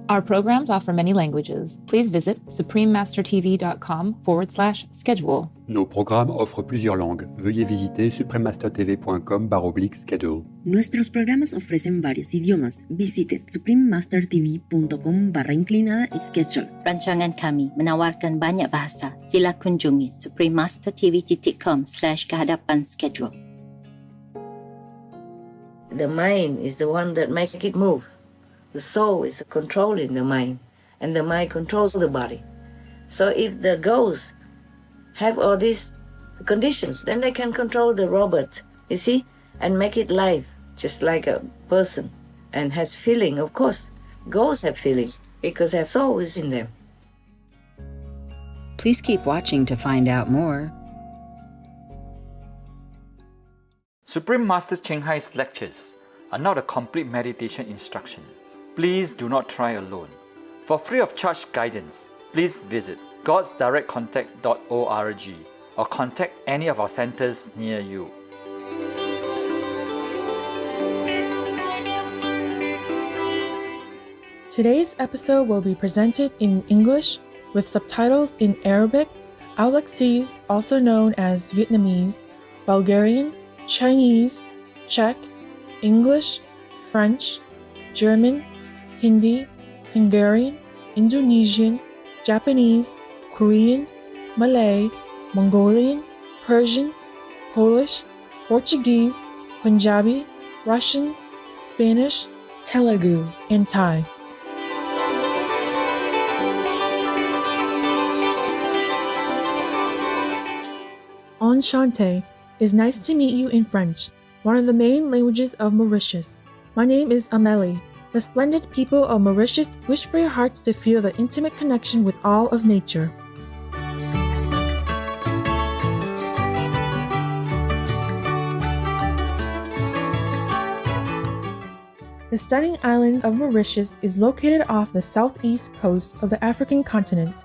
Our programs offer many languages. Please visit suprememastertv.com/schedule. Nos programmes offrent plusieurs langues. Veuillez visiter suprememastertv.com/schedule. Nuestros programas ofrecen varios idiomas. Visite suprememastertv.com/schedule. Rancangan kami menawarkan banyak bahasa. Sila kunjungi suprememastertv.com/kehadapan-schedule. The mind is the one that makes it move. The soul is controlling the mind, and the mind controls the body. So if the ghosts have all these conditions, then they can control the robot, you see, and make it live, just like a person, and has feeling, of course. Ghosts have feelings, because their soul is in them. Please keep watching to find out more. Supreme Master Ching Hai's lectures are not a complete meditation instruction. Please do not try alone. For free of charge guidance, please visit godsdirectcontact.org or contact any of our centers near you. Today's episode will be presented in English with subtitles in Arabic, Alexese, also known as Vietnamese, Bulgarian, Chinese, Czech, English, French, German, Hindi, Hungarian, Indonesian, Japanese, Korean, Malay, Mongolian, Persian, Polish, Portuguese, Punjabi, Russian, Spanish, Telugu, and Thai. Enchanté is nice to meet you in French, one of the main languages of Mauritius. My name is Amélie. The splendid people of Mauritius wish for your hearts to feel the intimate connection with all of nature. The stunning island of Mauritius is located off the southeast coast of the African continent,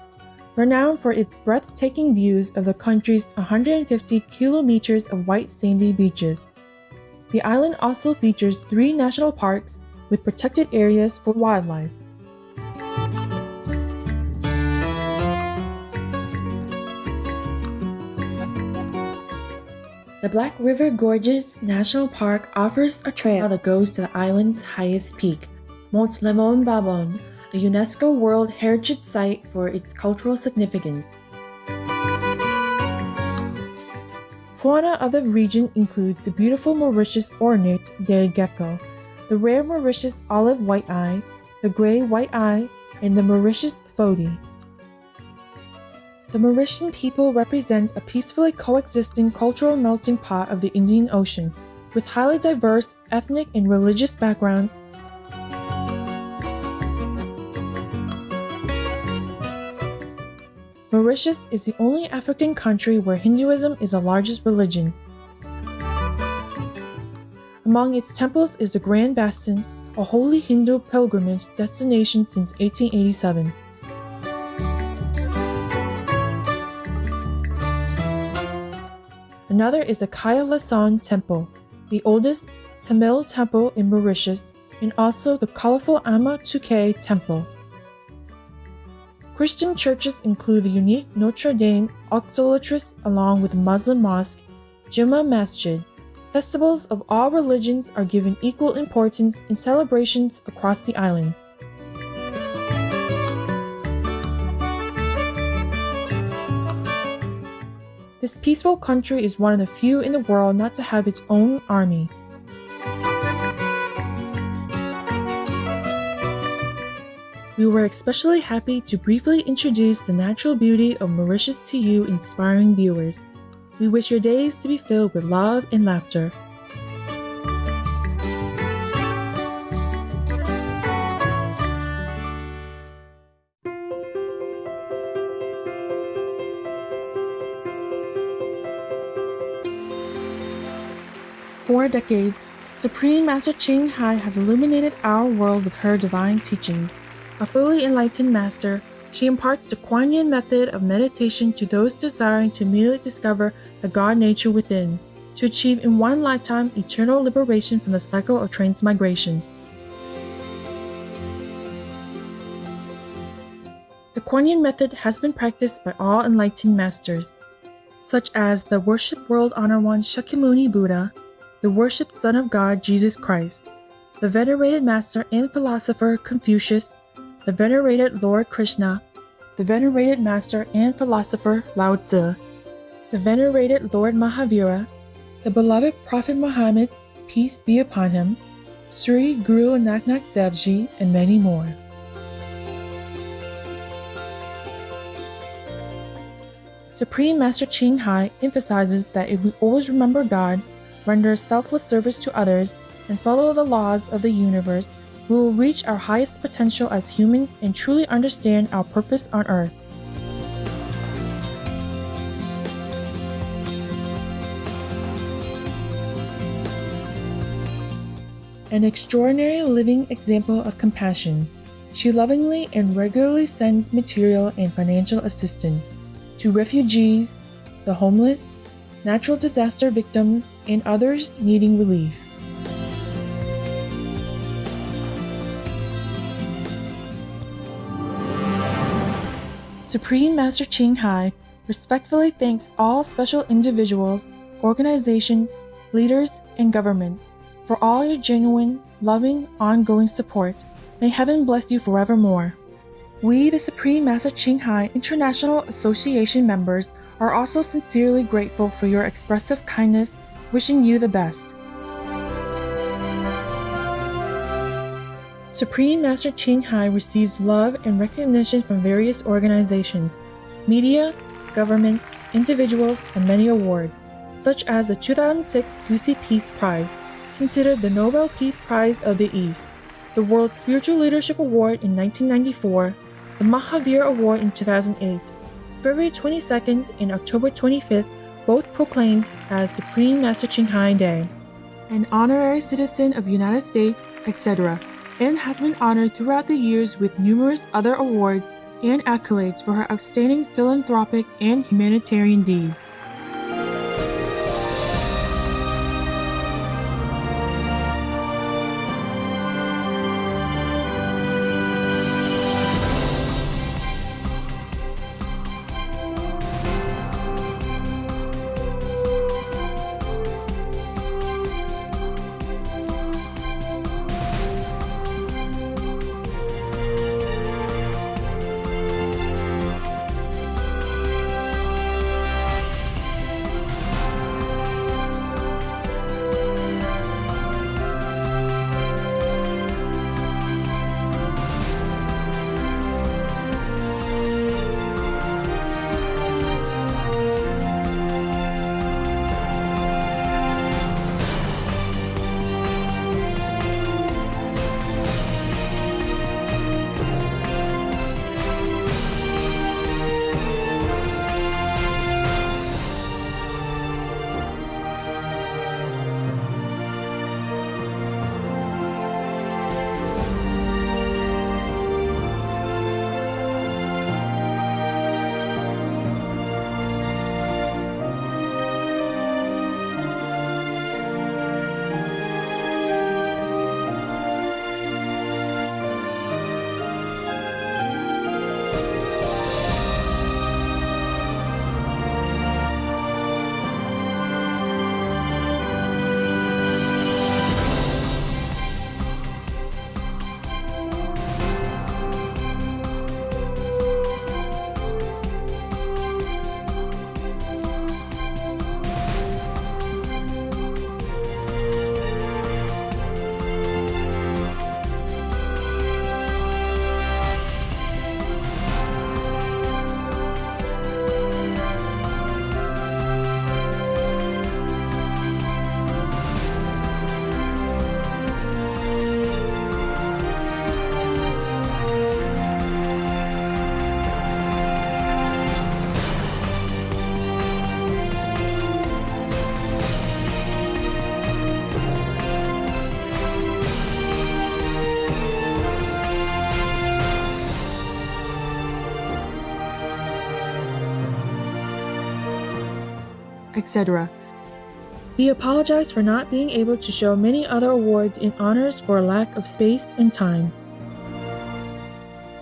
renowned for its breathtaking views of the country's 150 kilometers of white sandy beaches. The island also features 3 national parks with protected areas for wildlife. The Black River Gorges National Park offers a trail that goes to the island's highest peak, Mont Lemon Babon, a UNESCO World Heritage Site for its cultural significance. Fauna of the region includes the beautiful Mauritius ornate day gecko, the rare Mauritius olive white-eye, the gray white-eye, and the Mauritius fody. The Mauritian people represent a peacefully coexisting cultural melting pot of the Indian Ocean, with highly diverse ethnic and religious backgrounds. Mauritius is the only African country where Hinduism is the largest religion. Among its temples is the Grand Bastion, a holy Hindu pilgrimage destination since 1887. Another is the Kaya Lasan Temple, the oldest Tamil temple in Mauritius, and also the colorful Ama Tukay Temple. Christian churches include the unique Notre Dame Auxiliatrice along with the Muslim mosque, Jummah Masjid. Festivals of all religions are given equal importance in celebrations across the island. This peaceful country is one of the few in the world not to have its own army. We were especially happy to briefly introduce the natural beauty of Mauritius to you inspiring viewers. We wish your days to be filled with love and laughter. For decades, Supreme Master Ching Hai has illuminated our world with her divine teachings. A fully enlightened master, she imparts the Kuan Yin method of meditation to those desiring to immediately discover the God nature within, to achieve in one lifetime eternal liberation from the cycle of transmigration. The Kuan-Yin method has been practiced by all enlightened masters, such as the worshipped World Honor One Shakyamuni Buddha, the worshipped Son of God Jesus Christ, the venerated master and philosopher Confucius, the venerated Lord Krishna, the venerated master and philosopher Lao Tzu, the venerated Lord Mahavira, the beloved Prophet Muhammad, peace be upon him, Sri Guru Nanak Dev Ji, and many more. Supreme Master Ching Hai emphasizes that if we always remember God, render selfless service to others, and follow the laws of the universe, we will reach our highest potential as humans and truly understand our purpose on earth. An extraordinary living example of compassion, she lovingly and regularly sends material and financial assistance to refugees, the homeless, natural disaster victims, and others needing relief. Supreme Master Ching Hai respectfully thanks all special individuals, organizations, leaders, and governments for all your genuine, loving, ongoing support. May heaven bless you forevermore. We, the Supreme Master Ching Hai International Association members, are also sincerely grateful for your expressive kindness, wishing you the best. Supreme Master Ching Hai receives love and recognition from various organizations, media, governments, individuals, and many awards, such as the 2006 Gusi Peace Prize, considered the Nobel Peace Prize of the East, the World Spiritual Leadership Award in 1994, the Mahavir Award in 2008, February 22nd and October 25th, both proclaimed as Supreme Master Ching Hai Day, an honorary citizen of the United States, etc., and has been honored throughout the years with numerous other awards and accolades for her outstanding philanthropic and humanitarian deeds. etc. He apologized for not being able to show many other awards and honors for a lack of space and time.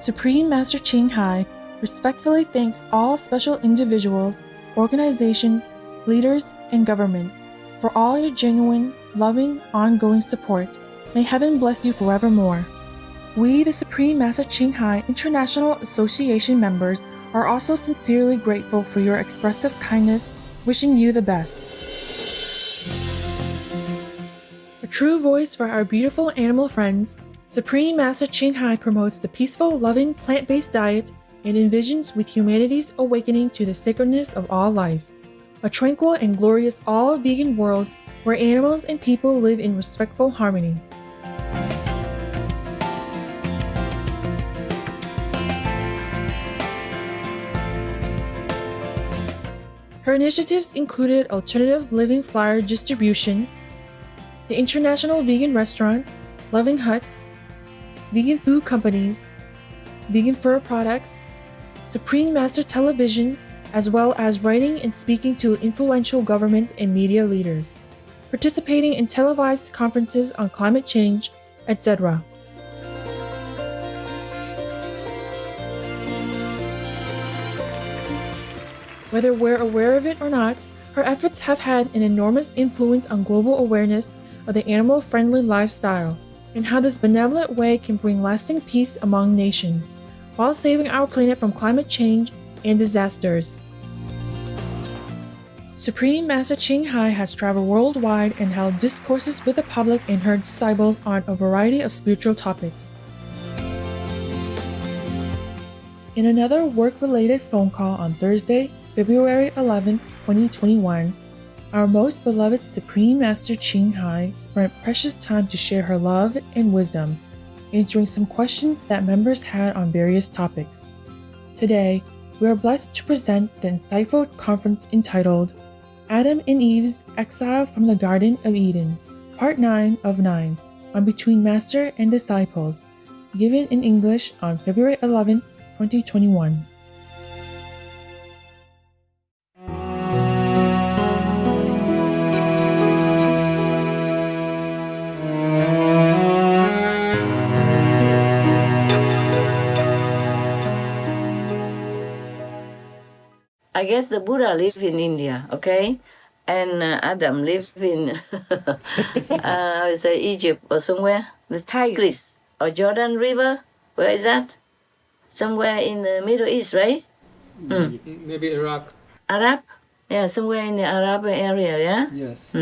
Supreme Master Ching Hai respectfully thanks all special individuals, organizations, leaders, and governments for all your genuine, loving, ongoing support. May heaven bless you forevermore. We, the Supreme Master Ching Hai International Association members, are also sincerely grateful for your expressive kindness, wishing you the best. A true voice for our beautiful animal friends, Supreme Master Ching Hai promotes the peaceful, loving, plant-based diet and envisions with humanity's awakening to the sacredness of all life. A tranquil and glorious all-vegan world where animals and people live in respectful harmony. Her initiatives included alternative living flyer distribution, the International Vegan Restaurants, Loving Hut, vegan food companies, vegan fur products, Supreme Master Television, as well as writing and speaking to influential government and media leaders, participating in televised conferences on climate change, etc. Whether we're aware of it or not, her efforts have had an enormous influence on global awareness of the animal-friendly lifestyle and how this benevolent way can bring lasting peace among nations, while saving our planet from climate change and disasters. Supreme Master Ching Hai has traveled worldwide and held discourses with the public and her disciples on a variety of spiritual topics. In another work-related phone call on Thursday, February 11, 2021, our most beloved Supreme Master Ching Hai spent precious time to share her love and wisdom, answering some questions that members had on various topics. Today, we are blessed to present the insightful conference entitled Adam and Eve's Exile from the Garden of Eden, Part 9 of 9, on Between Master and Disciples, given in English on February 11, 2021. I guess the Buddha lived in India, okay? And Adam lived in, I would say Egypt or somewhere. The Tigris or Jordan River, where is that? Somewhere in the Middle East, right? Maybe Iraq. Arab? Yeah, somewhere in the Arab area, yeah? Yes.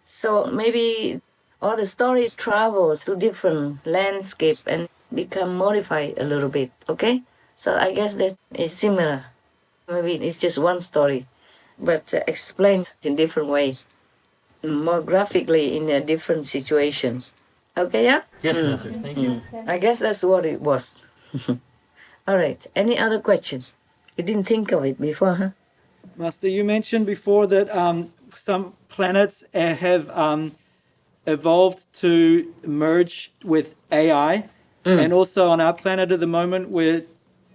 So maybe all the stories travel to different landscape and become modified a little bit, okay? So I guess that is similar. Maybe it's just one story, but explained in different ways, more graphically in different situations. Okay, yeah? Yes, Master. Thank you. I guess that's what it was. All right. Any other questions? You didn't think of it before, huh? Master, you mentioned before that some planets have evolved to merge with AI. And also on our planet at the moment, we're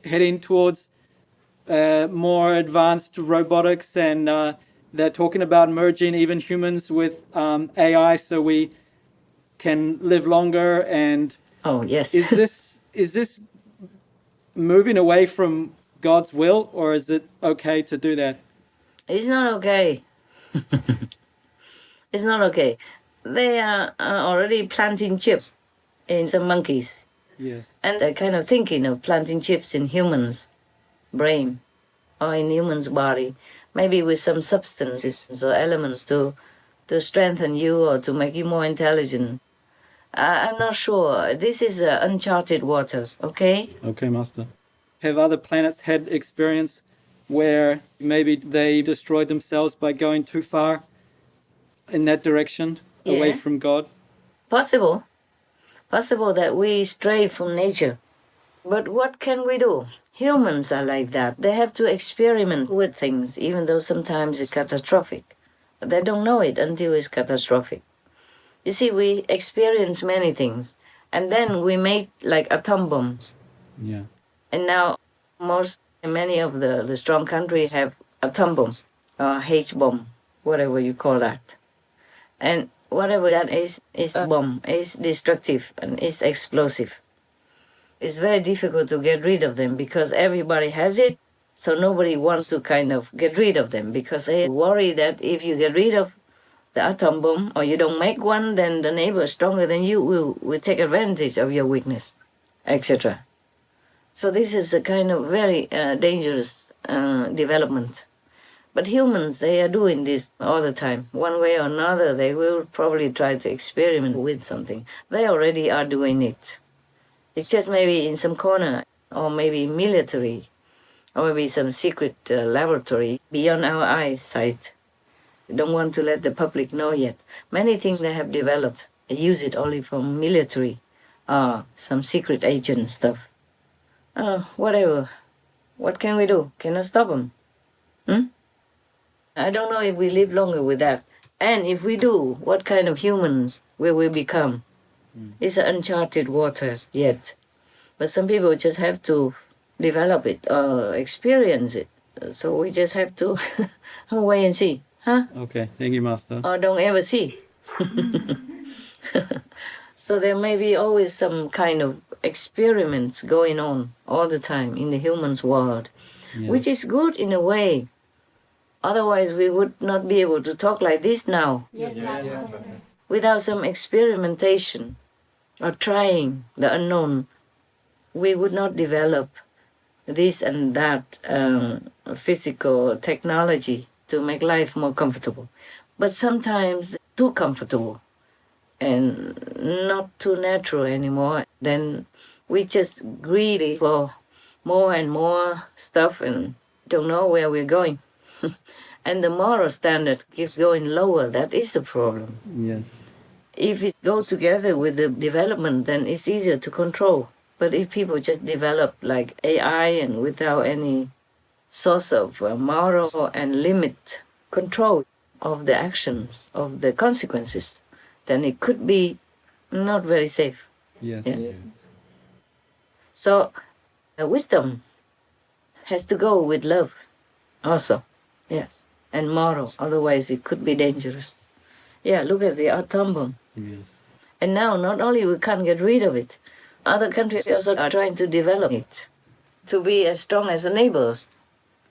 heading towards more advanced robotics, and they're talking about merging even humans with AI so we can live longer. And oh, yes. is this moving away from God's will, or is it okay to do that? It's not okay. It's not okay. They are already planting chips in some monkeys. Yes. And they're kind of thinking of planting chips in humans' brain or in humans' body, maybe with some substances or elements to strengthen you or to make you more intelligent. I'm not sure. This is uncharted waters, okay? Okay, Master. Have other planets had experience where maybe they destroyed themselves by going too far in that direction, away from God? Possible. Possible that we stray from nature. But what can we do? Humans are like that. They have to experiment with things, even though sometimes it's catastrophic. But they don't know it until it's catastrophic. You see, we experience many things, and then we make like atom bombs. Yeah. And now many of the strong countries have atom bombs or H-bomb, whatever you call that. And whatever that is a bomb, is destructive and is explosive. it's very difficult to get rid of them because everybody has it. So nobody wants to kind of get rid of them because they worry that if you get rid of the atom bomb or you don't make one, then the neighbor stronger than you will take advantage of your weakness, etc. So this is a kind of very dangerous development. But humans, they are doing this all the time. One way or another, they will probably try to experiment with something. They already are doing it. It's just maybe in some corner, or maybe military, or maybe some secret laboratory beyond our eyesight. We don't want to let the public know yet. Many things they have developed, they use it only for military, some secret agent stuff. Whatever. What can we do? Cannot stop them. I don't know if we live longer with that. And if we do, what kind of humans will we become? It's uncharted waters yet. But some people just have to develop it or experience it. So we just have to wait and see. Huh? Okay, thank you, Master. Or don't ever see. So there may be always some kind of experiments going on all the time in the human's world, which is good in a way. Otherwise, we would not be able to talk like this now. Yes. Without some experimentation or trying the unknown, we would not develop this and that physical technology to make life more comfortable. But sometimes too comfortable and not too natural anymore. Then we just greedy for more and more stuff and don't know where we're going. And the moral standard keeps going lower. That is the problem. Yes. If it goes together with the development, then it's easier to control. But if people just develop like AI and without any source of moral and limit control of the actions, of the consequences, then it could be not very safe. Yes. Yeah. So wisdom has to go with love also. Yes, and moral, otherwise it could be dangerous. Yeah, look at the atom bomb. Yes. And now not only we can't get rid of it, other countries also are trying to develop it to be as strong as the neighbors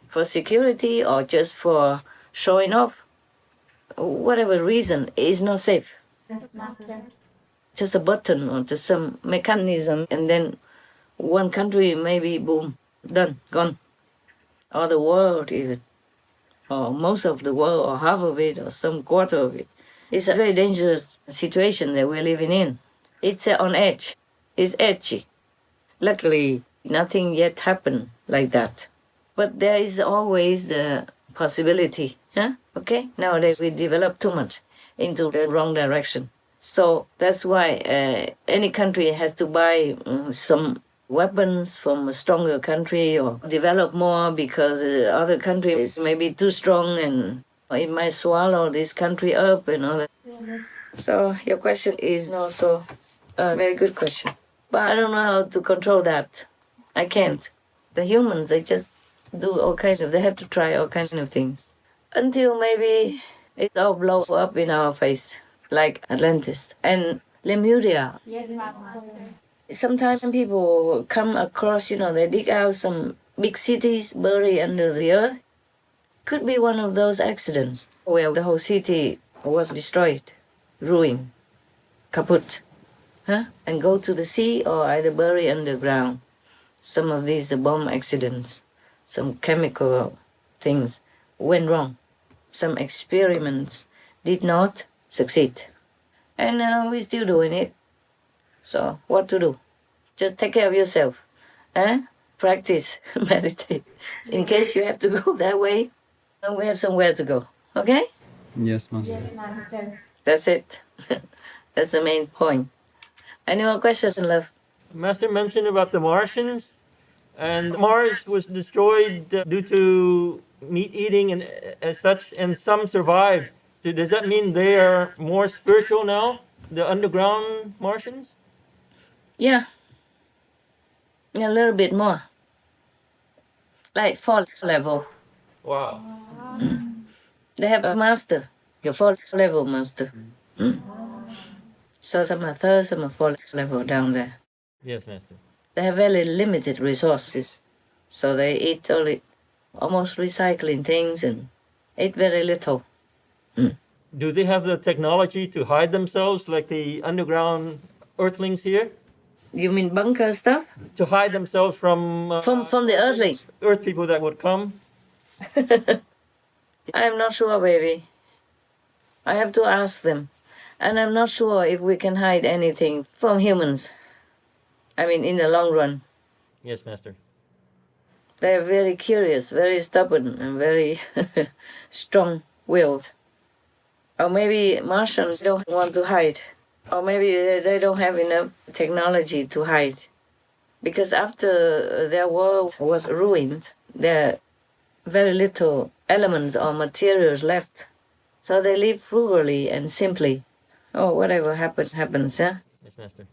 for security or just for showing off. Whatever reason, is not safe. Yes, Master. Just a button or just some mechanism and then one country maybe boom, done, gone. Or the world even. Or most of the world, or half of it, or some quarter of it. It's a very dangerous situation that we're living in. It's on edge. It's edgy. Luckily, nothing yet happened like that. But there is always a possibility. Huh? Okay? Nowadays, we develop too much into the wrong direction. So that's why any country has to buy some weapons from a stronger country or develop more because other country is maybe too strong and it might swallow this country up and all that. So your question is also a very good question. But I don't know how to control that. I can't. The humans, they just do all kinds of, they have to try all kinds of things. Until maybe it all blows up in our face, like Atlantis and Lemuria. Yes, Master. Sometimes people come across, they dig out some big cities buried under the earth. Could be one of those accidents where the whole city was destroyed, ruined, kaput, and go to the sea or either bury underground. Some of these bomb accidents, some chemical things went wrong. Some experiments did not succeed. And now we're still doing it. So what to do? Just take care of yourself. Practice, meditate. In case you have to go that way, we have somewhere to go. Okay? Yes, Master. Yes, Master. That's it. That's the main point. Any more questions, love? Master mentioned about the Martians, and Mars was destroyed due to meat eating and as such, and some survived. So does that mean they are more spiritual now, the underground Martians? Yeah. A little bit more. Like fourth level. Wow. They have a master, your fourth level master. So some are third, some are fourth level down there. Yes, Master. They have very limited resources, so they eat only almost recycling things and eat very little. Do they have the technology to hide themselves like the underground earthlings here? You mean bunker stuff? To hide themselves from the earthlings? Earth people that would come? I'm not sure, baby. I have to ask them. And I'm not sure if we can hide anything from humans. I mean, in the long run. Yes, Master. They're very curious, very stubborn, and very strong-willed. Or maybe Martians don't want to hide. Or maybe they don't have enough technology to hide. Because after their world was ruined, there are very little elements or materials left. So they live frugally and simply. Oh, whatever happens, happens, yeah? Yes, Master.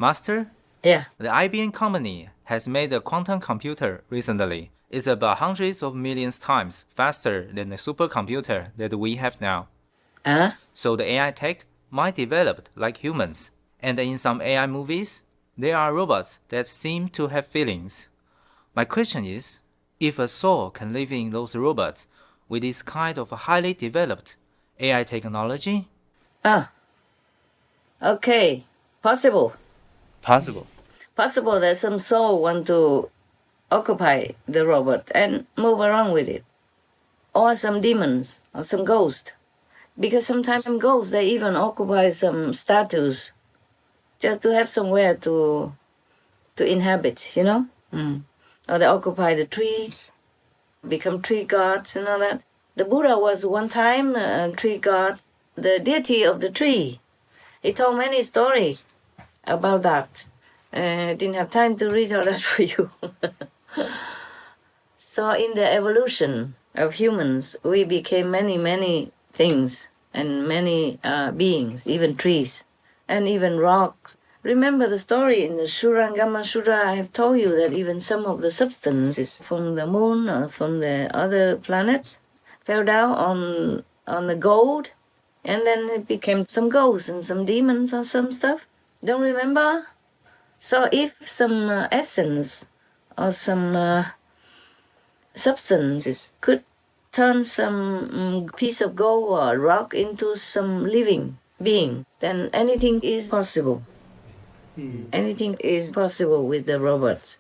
Master? Yeah. The IBM company has made a quantum computer recently. It's about hundreds of millions times faster than the supercomputer that we have now. So the AI tech might develop like humans. And in some AI movies, there are robots that seem to have feelings. My question is, if a soul can live in those robots with this kind of highly developed AI technology? Okay. Possible. Possible that some soul want to occupy the robot and move around with it. Or some demons or some ghosts. Because sometimes ghosts, they even occupy some statues just to have somewhere to inhabit, you know? Or they occupy the trees, become tree gods and all that. The Buddha was one time a tree god, the deity of the tree. He told many stories about that. I didn't have time to read all that for you. So in the evolution of humans, we became many things and many beings, even trees and even rocks. Remember the story in the Shurangama Sura, I have told you that even some of the substances from the moon or from the other planets fell down on the gold, and then it became some ghosts and some demons or some stuff. Don't remember? So if some essence or some substances could turn some piece of gold or rock into some living being, then anything is possible. Anything is possible with the robots.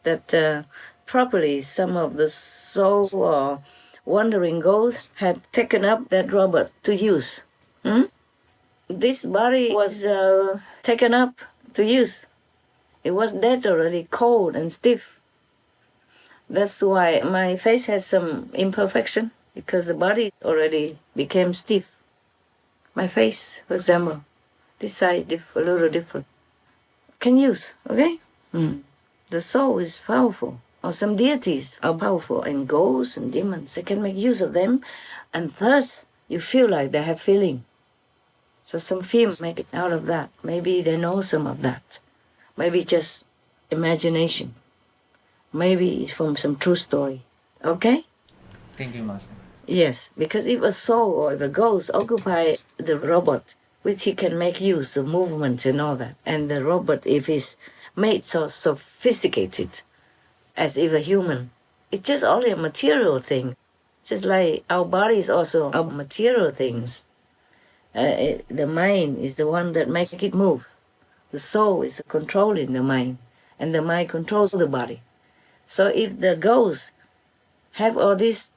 That properly some of the soul or wandering ghosts had taken up that robot to use. This body was taken up to use. It was dead already, cold and stiff. That's why my face has some imperfection, because the body already became stiff. My face, for example, this side a little different. Can use, okay? The soul is powerful. Or some deities are powerful, and ghosts and demons, they can make use of them. And thus, you feel like they have feeling. So some film make it out of that. Maybe they know some of that. Maybe just imagination. Maybe it's from some true story. Okay? Thank you, Master. Yes, because if a soul or if a ghost occupy the robot, which he can make use of movements and all that, and the robot, if it's made so sophisticated, as if a human, it's just only a material thing. Just like our bodies also are material things. The mind is the one that makes it move. The soul is controlling the mind, and the mind controls the body. So if the ghosts have all these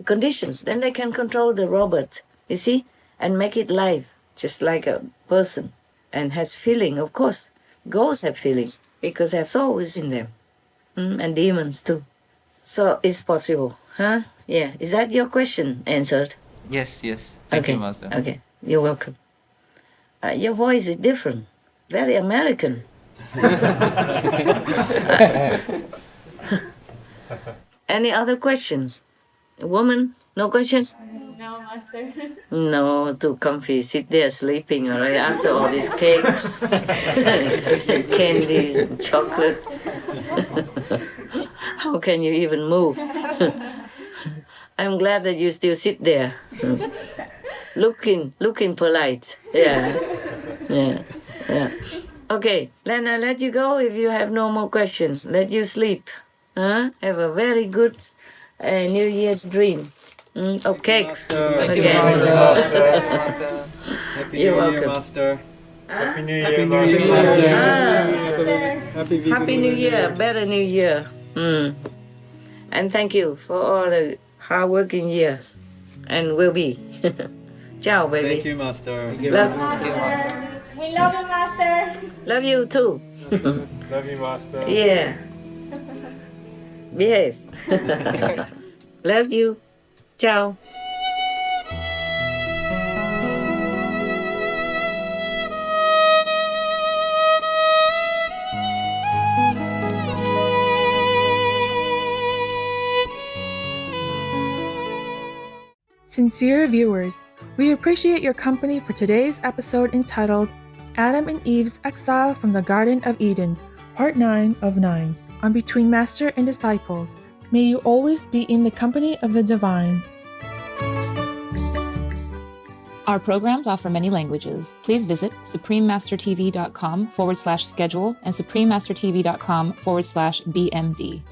conditions, then they can control the robot, you see, and make it live, just like a person, and has feeling, of course. Ghosts have feeling, because they have souls in them, and demons too. So it's possible, huh? Yeah. Is that your question answered? Yes. Thank you, Master. Okay, you're welcome. Your voice is different, very American. Any other questions? Woman, no questions? No, Master. No, too comfy. Sit there sleeping already after all these cakes, candies, and chocolate. How can you even move? I'm glad that you still sit there, looking polite. Yeah. Okay, then I let you go if you have no more questions. Let you sleep. Have a very good New Year's dream. Of cakes. Thank you, again. Master. Happy You're New Year, welcome. Master. Happy New Year, Happy New Year, Master. Happy New Year, better New Year. And thank you for all the hard-working years. And will be. Ciao, baby. Thank you, Master. Love, We love you, Master. love you too. Love you, Master. Yeah. Behave. Love you. Ciao. Sincere viewers, we appreciate your company for today's episode entitled Adam and Eve's Exile from the Garden of Eden, Part 9 of 9, on Between Master and Disciples. May you always be in the company of the divine. Our programs offer many languages. Please visit suprememastertv.com/schedule and suprememastertv.com/BMD.